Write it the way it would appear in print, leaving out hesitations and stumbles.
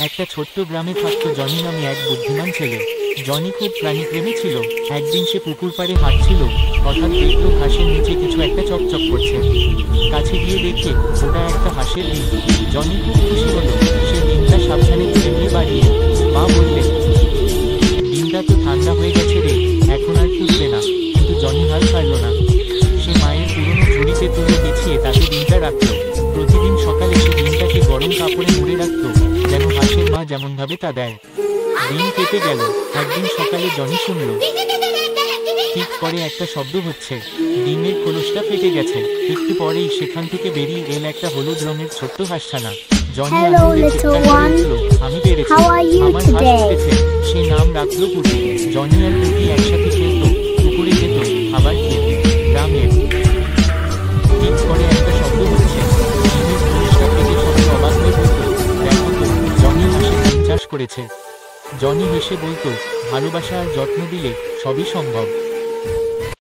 একটা ছোট্ট গ্রামে থাকতো জনি নামে এক বুদ্ধিমান ছেলে। জনি খুব প্রাণীপ্রেমী ছিল। একদিন সে পুকুর পাড়ে হাঁটছিল, হঠাৎ দেখলো ঘাসের নিচে কিছু একটা চকচক করছে। কাছে গিয়ে দেখে ওটা একটা হাঁসের ডিম। জনি খুব খুশি হলো। সে ডিমটা সাবধানে তুলে নিয়ে বাড়িয়ে মা বললেন, ডিমটা তো ঠান্ডা হয়ে গেছে রে, এখন আর ফুটবে না। কিন্তু জনি হাল ছাড়ল না। সে মায়ের পুরনো ঝুড়িতে তুলে বিছিয়ে তাতে ডিমটা রাখলো। প্রতিদিন সকালে সে ডিমটাকে গরম কাপড়ে মুড়ে রাখতো, যেন হাঁসের মা যেমনভাবে তা দেয়। দিন কেটে গেল। একদিন সকালে জনি শুনল ঠিক করে একটা শব্দ হচ্ছে। ডিমের খোলসটা ফেটে গেছে। একটু পরেই সেখান থেকে বেরিয়ে এল একটা হলুদ রঙের ছোট্ট হাঁসছানা। জনি আনন্দে চিৎকার করে উঠল, আমি পেরেছি, আমার হাঁস উঠেছে। সে নাম রাখলো পুটি। জনি আর পুটি একসাথে খেলতো, পুকুরে যেত, খাবার খেত। গ্রামের ঠিক করে একটা শব্দ হচ্ছে। ডিমের খোলসটা ফেটে সবাই অবাক হয়ে বলতো, দেখো তো, জনি হাঁসের ডিম চাষ করেছে। জনি হেসে বলতো, ভালোবাসা আর যত্ন দিলে সবই সম্ভব।